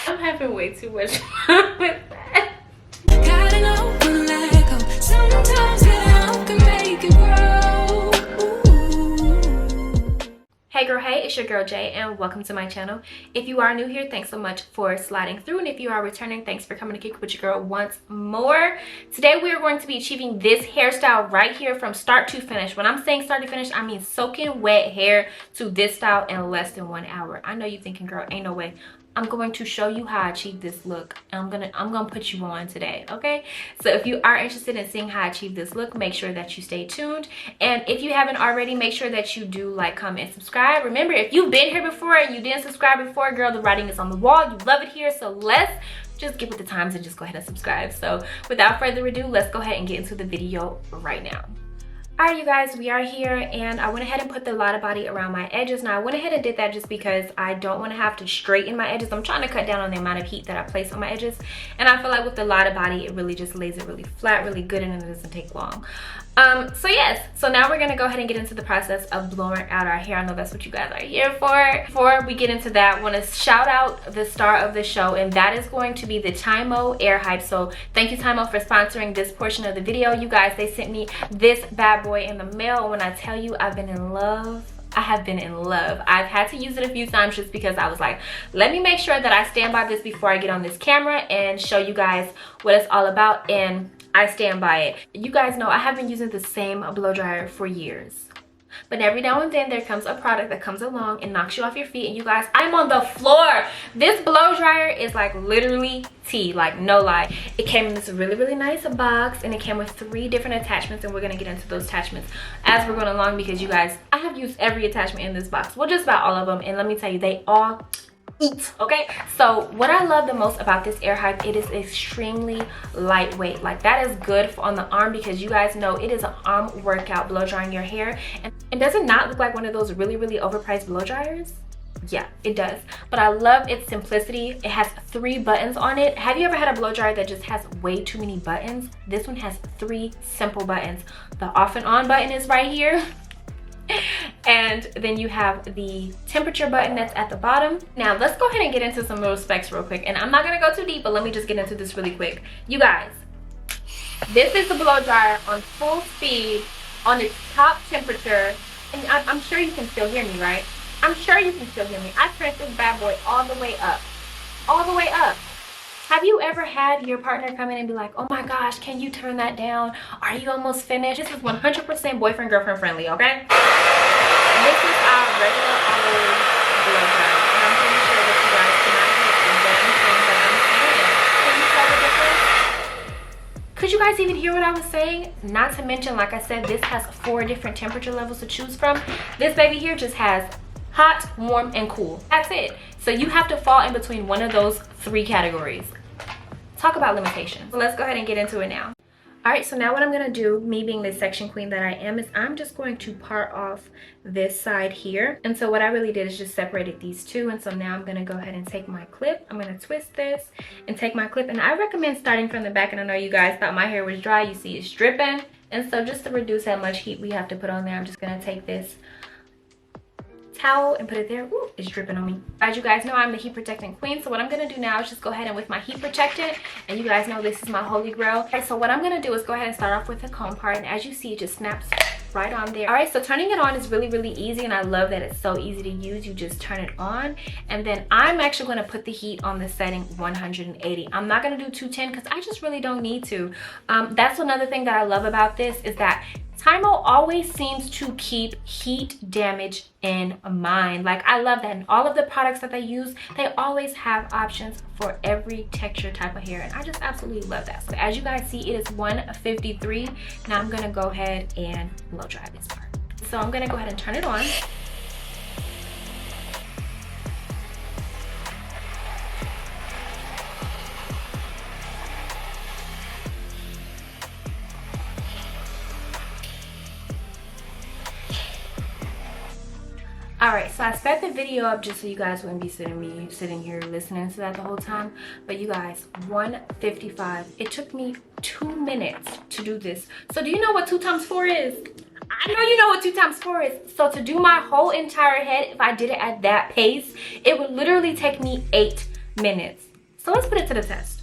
I'm having way too much fun with that. Gotta know when to let go. Sometimes getting up can make it grow. Hey girl, hey, it's your girl Jay and welcome to my channel. If you are new here, thanks so much for sliding through, and if you are returning, thanks for coming to kick with your girl once more. Today we are going to be achieving this hairstyle right here from start to finish. When I'm saying start to finish, I mean soaking wet hair to this style in less than 1 hour. I know you're thinking, girl, ain't no way. I'm going to show you how I achieve this look. I'm gonna put you on today, okay? So if you are interested in seeing how I achieve this look, make sure that you stay tuned. And if you haven't already, make sure that you do like, comment, and subscribe. Remember, if you've been here before and you didn't subscribe before, girl, the writing is on the wall. You love it here, so let's just get with the times and just go ahead and subscribe. So without further ado, let's go ahead and get into the video right now. Alright, you guys, we are here and I went ahead and put the Lotta body around my edges. Now I went ahead and did that just because I don't want to have to straighten my edges. I'm trying to cut down on the amount of heat that I place on my edges, and I feel like with the Lotta body it really just lays it really flat, really good, and it doesn't take long. So yes, so now we're gonna go ahead and get into the process of blowing out our hair. I know that's what you guys are here for. Before we get into that, I want to shout out the star of the show, and that is going to be the Tymo Air Hype. So thank you, Tymo, for sponsoring this portion of the video. You guys, they sent me this bad boy in the mail, and when I tell you I've been in love, I have been in love. I've had to use it a few times just because I was like, let me make sure that I stand by this before I get on this camera and show you guys what it's all about, and I stand by it. You guys know I have been using the same blow dryer for years, but every now and then there comes a product that comes along and knocks you off your feet, and you guys, I'm on the floor. This blow dryer is like literally tea, like no lie. It came in this really nice box, and it came with 3 different attachments, and we're gonna get into those attachments as we're going along because you guys, I have used every attachment in this box, well, just about all of them, and let me tell you, they all eat, okay? So what I love the most about this Air Hype, it is extremely lightweight. Like, that is good on the arm because you guys know it is an arm workout blow drying your hair. And does it not look like one of those really overpriced blow dryers? Yeah, it does. But I love its simplicity. It has 3 buttons on it. Have you ever had a blow dryer that just has way too many buttons? This one has 3 simple buttons. The off and on button is right here. And then you have the temperature button that's at the bottom. Now let's go ahead and get into some little specs real quick, and I'm not gonna go too deep, but let me just get into this really quick. You guys, this is the blow dryer on full speed on its top temperature, and I'm sure you can still hear me, right? I'm sure you can still hear me. I turned this bad boy all the way up, all the way up. Have you ever had your partner come in and be like, oh my gosh, can you turn that down? Are you almost finished? This is 100% boyfriend girlfriend friendly, okay? This is our regular old blow dryer, and I'm pretty sure that you guys cannot hear the damn thing that I'm saying. Can you tell the difference? Could you guys even hear what I was saying? Not to mention, like I said, this has 4 different temperature levels to choose from. This baby here just has hot, warm, and cool. That's it. So you have to fall in between one of those 3 categories. Talk about limitations. So let's go ahead and get into it now. All right, so now what I'm gonna do, me being the section queen that I am, is I'm just going to part off this side here. And so what I really did is just separated these 2. And so now I'm gonna go ahead and take my clip. I'm gonna twist this and take my clip. And I recommend starting from the back. And I know you guys thought my hair was dry. You see it's dripping. And so just to reduce how much heat we have to put on there, I'm just gonna take this towel and put it there. Ooh, it's dripping on me. As you guys know, I'm the heat protecting queen, so what I'm gonna do now is just go ahead and with my heat protectant, and you guys know this is my holy grail. Okay, so what I'm gonna do is go ahead and start off with the comb part, and as you see, it just snaps right on there. All right, so turning it on is really easy, and I love that it's so easy to use. You just turn it on, and then I'm actually going to put the heat on the setting 180. I'm not going to do 210 because I just really don't need to. That's another thing that I love about this is that Tymo always seems to keep heat damage in mind. Like, I love that. And all of the products that they use, they always have options for every texture type of hair, and I just absolutely love that. So as you guys see, it is 153. Now I'm gonna go ahead and blow dry this part. So I'm gonna go ahead and turn it on. All right, so I sped the video up just so you guys wouldn't be sitting here listening to that the whole time. But you guys, 155. It took me 2 minutes to do this. So do you know what 2 times 4 is? I know you know what 2 times 4 is. So to do my whole entire head, if I did it at that pace, it would literally take me 8 minutes. So let's put it to the test.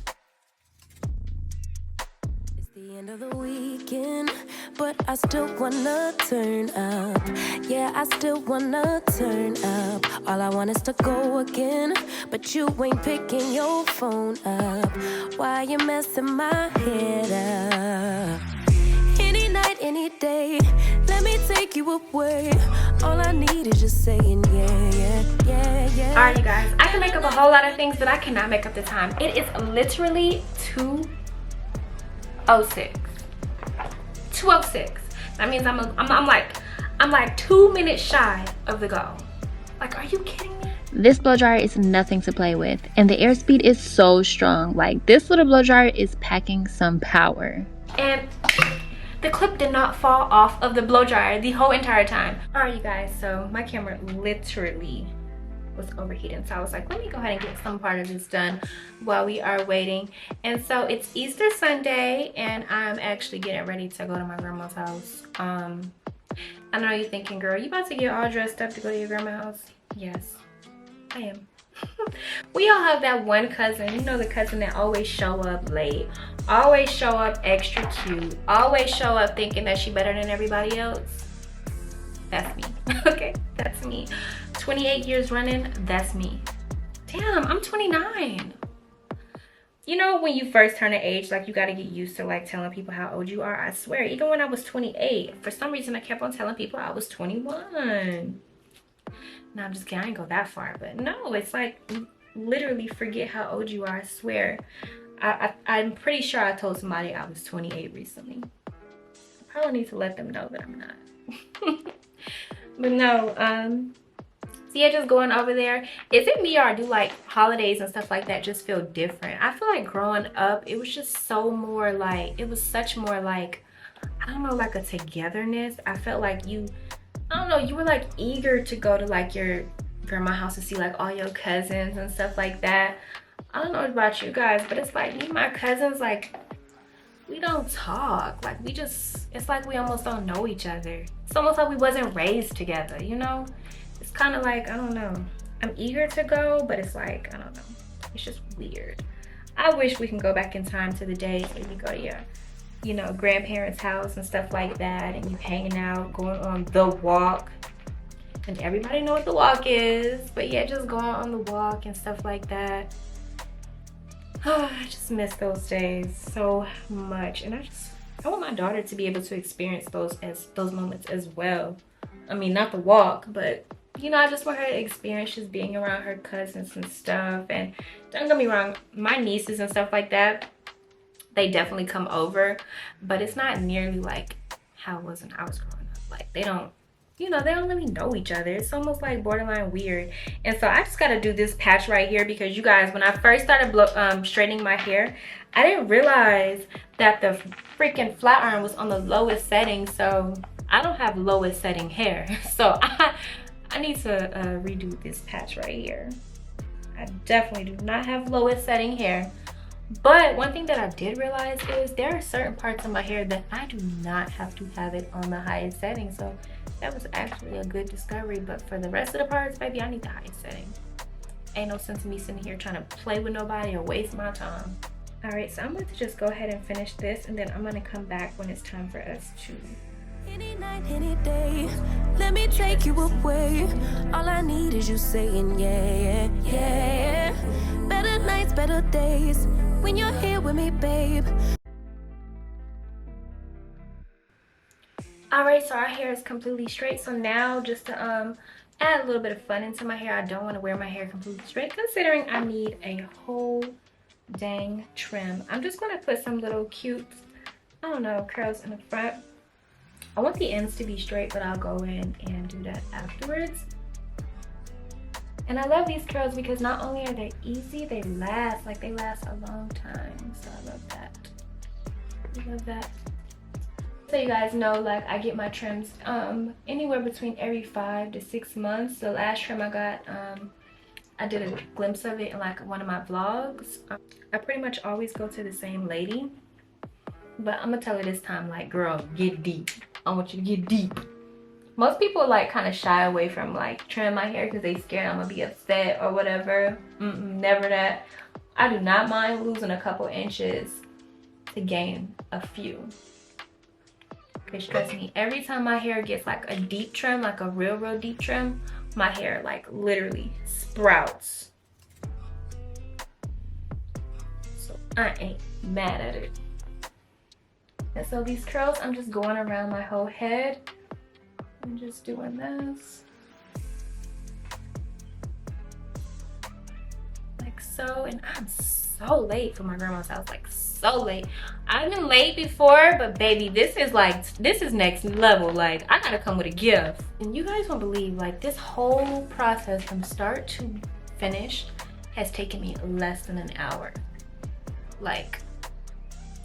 It's the end of the weekend, but I still wanna turn up. Yeah, I still wanna turn up. All I want is to go again, but you ain't picking your phone up. Why you messing my head up? Any night, any day, let me take you away. All I need is just saying yeah, yeah, yeah, yeah. Alright, you guys, I can make up a whole lot of things, but I cannot make up the time. It is literally 2:06. 2:06. That means I'm like 2 minutes shy of the goal. Like, are you kidding me? This blow dryer is nothing to play with, and the airspeed is so strong. Like, this little blow dryer is packing some power. And the clip did not fall off of the blow dryer the whole entire time. All right, you guys, so my camera literally was overheating, so I was like, let me go ahead and get some part of this done while we are waiting. And so it's Easter Sunday, and I'm actually getting ready to go to my grandma's house. I know you're thinking, girl, you about to get all dressed up to go to your grandma's house? Yes, I am. We all have that one cousin, you know, the cousin that always show up late, always show up extra cute, always show up thinking that she better than everybody else. That's me. Okay, that's me. 28 years running, that's me. Damn, I'm 29. You know, when you first turn of age, like, you got to get used to like telling people how old you are. I swear, even when I was 28, for some reason I kept on telling people I was 21. No, I'm just kidding, I didn't go that far, but no, it's like, literally forget how old you are. I swear. I'm pretty sure I told somebody I was 28 recently. I probably need to let them know that I'm not. But no, so yeah, just going over there. Is it me, or I do like holidays and stuff like that just feel different? I feel like growing up, it was just so more like, it was such more like, I don't know, like a togetherness. I felt like you, I don't know, you were like eager to go to like your grandma's house to see like all your cousins and stuff like that. I don't know about you guys, but it's like me and my cousins, like, we don't talk. Like, we just, it's like we almost don't know each other. It's almost like we wasn't raised together, you know? It's kind of like, I don't know. I'm eager to go, but it's like, I don't know. It's just weird. I wish we can go back in time to the days where you go to your, you know, grandparents' house and stuff like that, and you hanging out, going on the walk. And everybody know what the walk is. But yeah, just going on the walk and stuff like that. Oh, I just miss those days so much. And I want my daughter to be able to experience those moments as well. I mean, not the walk, but you know, I just want her to experience just being around her cousins and stuff. And don't get me wrong, my nieces and stuff like that, they definitely come over, but it's not nearly like how it was when I was growing up. Like, they don't, you know, they don't really know each other. It's almost like borderline weird. And so I just got to do this patch right here because, you guys, when I first started straightening my hair, I didn't realize that the freaking flat iron was on the lowest setting. So I don't have lowest setting hair. So I need to redo this patch right here. I definitely do not have lowest setting hair. But one thing that I did realize is there are certain parts of my hair that I do not have to have it on the highest setting. So that was actually a good discovery. But for the rest of the parts, baby, I need the highest setting. Ain't no sense in me sitting here trying to play with nobody or waste my time. All right, so I'm going to just go ahead and finish this, and then I'm going to come back when it's time for us to... Any night, any day, let me take you away. All I need is you saying yeah, yeah, yeah. Better nights, better days, when you're here with me, babe. Alright, so our hair is completely straight. So now, just to add a little bit of fun into my hair, I don't want to wear my hair completely straight, considering I need a whole dang trim. I'm just going to put some little cute, I don't know, curls in the front. I want the ends to be straight, but I'll go in and do that afterwards. And I love these curls because not only are they easy, they last. Like, they last a long time. So I love that. I love that. So you guys know, like, I get my trims anywhere between every 5 to 6 months. The last trim I got, I did a glimpse of it in like one of my vlogs. I pretty much always go to the same lady. But I'm gonna tell her this time, like, girl, get deep. I want you to get deep. Most people like kind of shy away from like trimming my hair because they scared I'm gonna be upset or whatever. Never that. I do not mind losing a couple inches to gain a few. Because trust me, every time my hair gets like a deep trim, like a real deep trim, my hair like literally sprouts. So I ain't mad at it. And so these curls, I'm just going around my whole head. I'm just doing this. Like so, and I'm so late for my grandma's house, like so late. I've been late before, but baby, this is next level. Like, I gotta come with a gift. And you guys won't believe, like, this whole process from start to finish has taken me less than an hour. Like,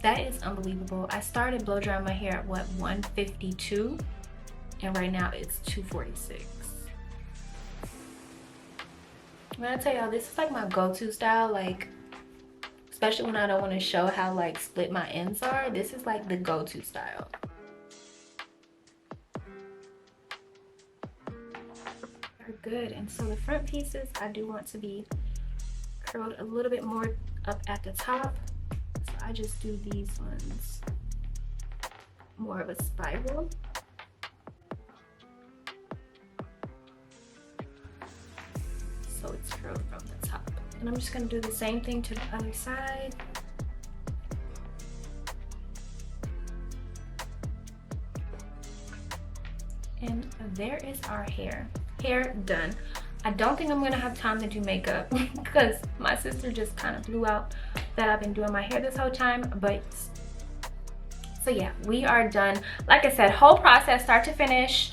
that is unbelievable. I started blow drying my hair at what, 1:52, and right now it's 2:46. When I tell y'all, this is like my go-to style, like, especially when I don't want to show how like split my ends are. This is like the go-to style. They're good. And so the front pieces, I do want to be curled a little bit more up at the top. So I just do these ones more of a spiral. So it's curled from the top. And I'm just gonna do the same thing to the other side. And there is our hair. Hair done. I don't think I'm gonna have time to do makeup because my sister just kind of blew out that I've been doing my hair this whole time. But so yeah, we are done. Like I said, whole process start to finish.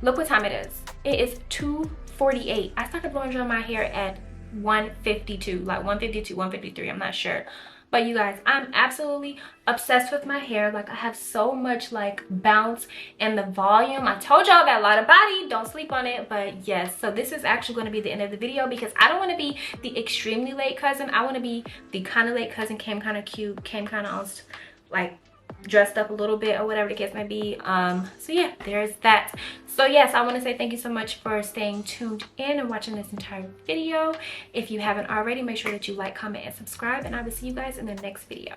Look what time it is. It is 2:48. I started blowing dry my hair at 1:52, like 1:52, 1:53, I'm not sure. But you guys, I'm absolutely obsessed with my hair. Like, I have so much like bounce and the volume. I told y'all that a lot of body, don't sleep on it. But yes, so this is actually going to be the end of the video because I don't want to be the extremely late cousin. I want to be the kind of late cousin, came kind of cute, came kind of like dressed up a little bit or whatever the case may be. So yeah, there's that. So yes, I want to say thank you so much for staying tuned in and watching this entire video. If you haven't already, make sure that you like, comment, and subscribe, and I will see you guys in the next video.